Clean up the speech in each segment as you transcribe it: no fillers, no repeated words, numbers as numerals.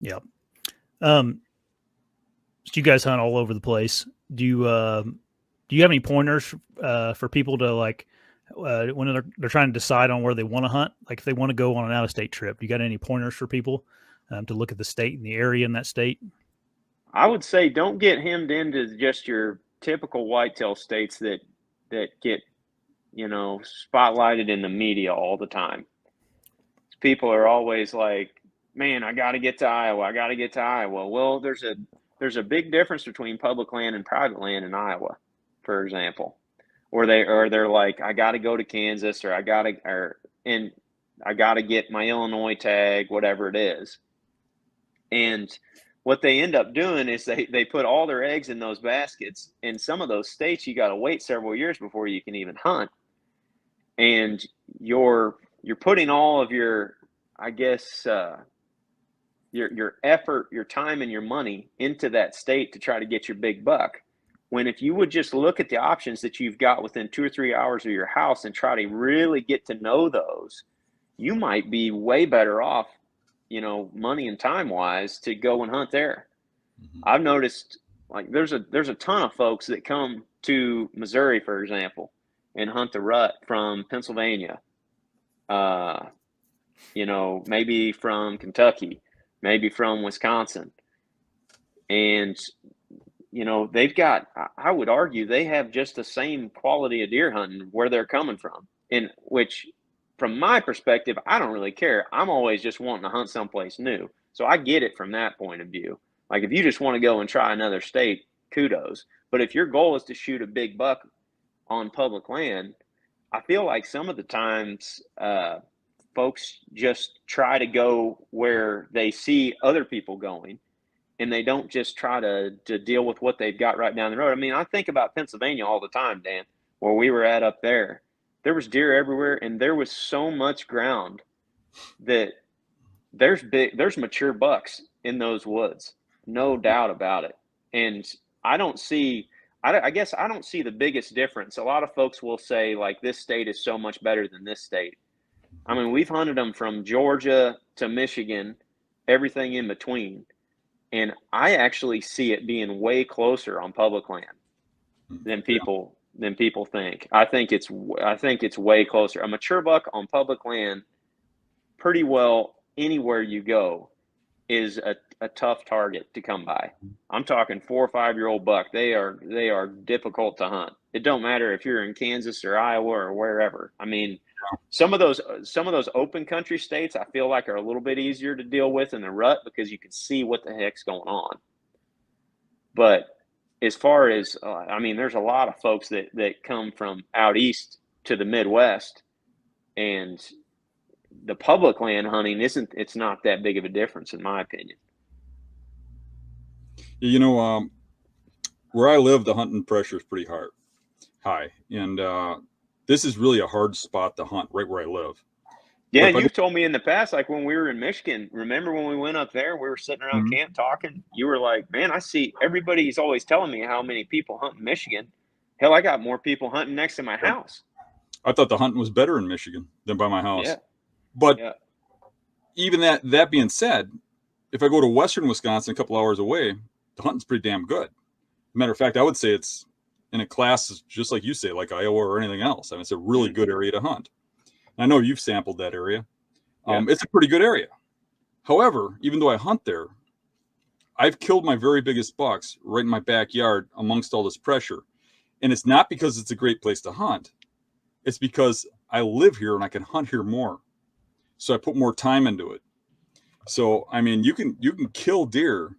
Yep. So you guys hunt all over the place. Do you have any pointers for people to like when they're trying to decide on where they want to hunt? Like if they want to go on an out of state trip, you got any pointers for people to look at the state and the area in that state? I would say don't get hemmed into just your typical whitetail states that get, spotlighted in the media all the time. People are always like, "Man, I got to get to Iowa. I got to get to Iowa." Well, there's a big difference between public land and private land in Iowa, for example. Or they're like, "I got to go to Kansas, or and I got to get my Illinois tag, whatever it is." And what they end up doing is they put all their eggs in those baskets. In some of those states, you got to wait several years before you can even hunt. And you're putting all of your, I guess, your effort, your time, and your money into that state to try to get your big buck. When if you would just look at the options that you've got within 2 or 3 hours of your house and try to really get to know those, you might be way better off, money and time wise, to go and hunt there. Mhm. I've noticed like there's a ton of folks that come to Missouri, for example, and hunt the rut from Pennsylvania, uh, maybe from Kentucky, maybe from Wisconsin. And, they've got, I would argue they have just the same quality of deer hunting where they're coming from. In which, from my perspective, I don't really care. I'm always just wanting to hunt someplace new. So I get it from that point of view. Like if you just want to go and try another state, kudos. But if your goal is to shoot a big buck on public land, I feel like some of the times folks just try to go where they see other people going, and they don't just try to deal with what they've got right down the road. I mean, I think about Pennsylvania all the time, Dan, where we were at up there. There was deer everywhere, and there was so much ground that there's mature bucks in those woods, no doubt about it. And I don't see, I guess I don't see the biggest difference. A lot of folks will say like this state is so much better than this state. I mean, we've hunted them from Georgia to Michigan, everything in between. And I actually see it being way closer on public land than Yeah. people think. I think it's way closer. A mature buck on public land, pretty well anywhere you go, is a tough target to come by. I'm talking 4 or 5 year old buck. They are difficult to hunt. It don't matter if you're in Kansas or Iowa or wherever. I mean, some of those open country states I feel like are a little bit easier to deal with in the rut because you can see what the heck's going on. But as far as I mean, there's a lot of folks that come from out east to the Midwest, and the public land hunting it's not that big of a difference in my opinion. You know, where I live, the hunting pressure is pretty high, and this is really a hard spot to hunt right where I live. Yeah, But if and I go, you've told me in the past, like when we were in Michigan, remember when we went up there, we were sitting around Mhm. camp talking. You were like, "Man, I see everybody's always telling me how many people hunt in Michigan. Hell, I got more people hunting next to my Yeah, house." I thought the hunting was better in Michigan than by my house. Yeah, But yeah, even that being said, if I go to western Wisconsin, a couple hours away, the hunting's pretty damn good. Matter of fact, I would say it's in a class just like you say, like Iowa or anything else. I mean, it's a really good area to hunt. And I know you've sampled that area. yeah, It's a pretty good area. However, even though I hunt there, I've killed my very biggest bucks right in my backyard amongst all this pressure. And it's not because it's a great place to hunt. It's because I live here and I can hunt here more. So I put more time into it. So I mean, you can kill deer,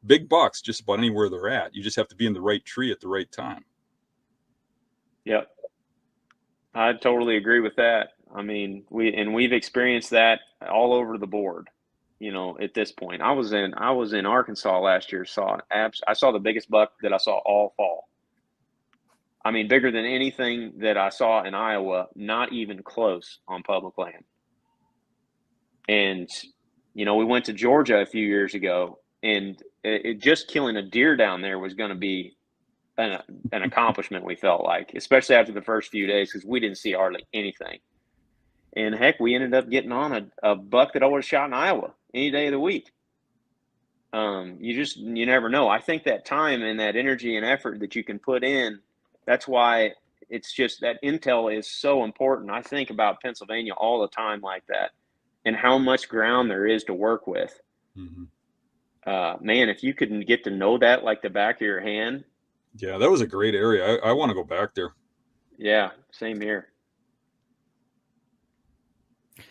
big bucks, just about anywhere they're at. You just have to be in the right tree at the right time. yeah. I totally agree with that. I mean, we've experienced that all over the board. At this point, I was in Arkansas last year. I saw the biggest buck that I saw all fall. I mean, bigger than anything that I saw in Iowa, not even close on public land. And, we went to Georgia a few years ago, and just killing a deer down there was going to be an accomplishment, we felt like, especially after the first few days, because we didn't see hardly anything. And heck, we ended up getting on a buck that I would have shot in Iowa any day of the week. You never know. I think that time and that energy and effort that you can put in, that's why it's just that intel is so important. I think about Pennsylvania all the time like that, and how much ground there is to work with. Mm-hmm. Man, if you could get to know that like the back of your hand. Yeah, that was a great area. I want to go back there. Yeah, same here.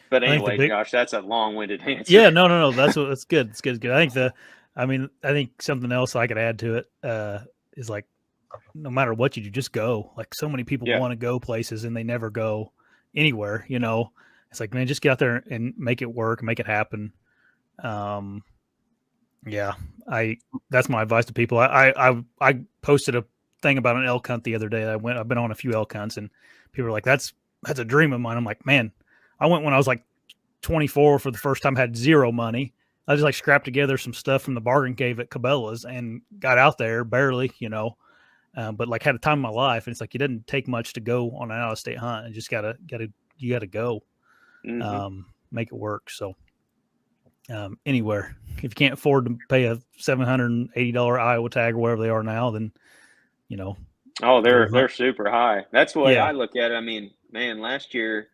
But anyway, Josh, that's a long-winded answer. Yeah, no. That's good. It's good. I think I think something else I could add to it is like, no matter what you do, just go. Like, so many people want to go places and they never go anywhere. You know, it's like, man, just get out there and make it work, make it happen. Yeah, that's my advice to people. I posted a thing about an elk hunt the other day. I've been on a few elk hunts, and people are like, that's a dream of mine. I'm like, man, I went when I was like 24 for the first time, had zero money. I just like scrapped together some stuff from the bargain cave at Cabela's and got out there barely, you know, but like had a time of my life. And it's like, it didn't take much to go on an out of state hunt. You just gotta go, make it work. So, anywhere, if you can't afford to pay a $780 Iowa tag or whatever they are now, then, you know. Oh, they're super high. That's the way I look at it. I mean, man, last year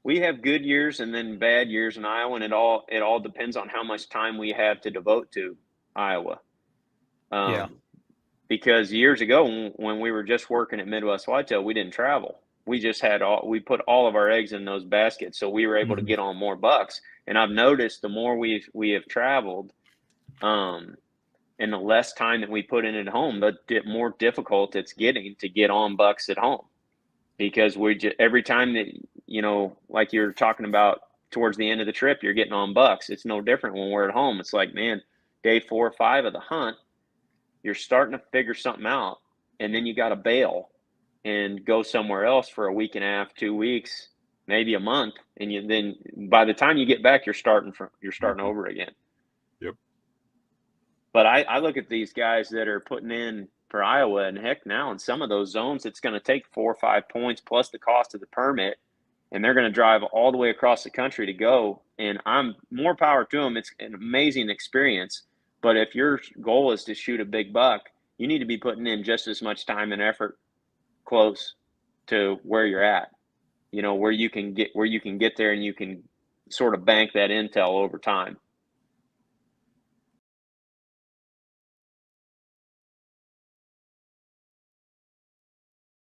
we have good years and then bad years in Iowa, and it all depends on how much time we have to devote to Iowa. Because years ago when we were just working at Midwest Whitetail, we didn't travel. We just we put all of our eggs in those baskets, so we were able to get on more bucks. And I've noticed the more we have traveled, and the less time that we put in at home, the more difficult it's getting to get on bucks at home. Because every time that, you know, like you're talking about towards the end of the trip, you're getting on bucks. It's no different when we're at home. It's like, man, day 4 or 5 of the hunt, you're starting to figure something out, and then you got to bail and go somewhere else for a week and a half, 2 weeks, maybe a month, and then by the time you get back, you're starting over again. Yep. But I look at these guys that are putting in for Iowa, and heck, now in some of those zones, it's going to take 4 or 5 points plus the cost of the permit, and they're going to drive all the way across the country to go. And I'm more power to them. It's an amazing experience. But if your goal is to shoot a big buck, you need to be putting in just as much time and effort close to where you're at. You know, where you can get there and you can sort of bank that intel over time.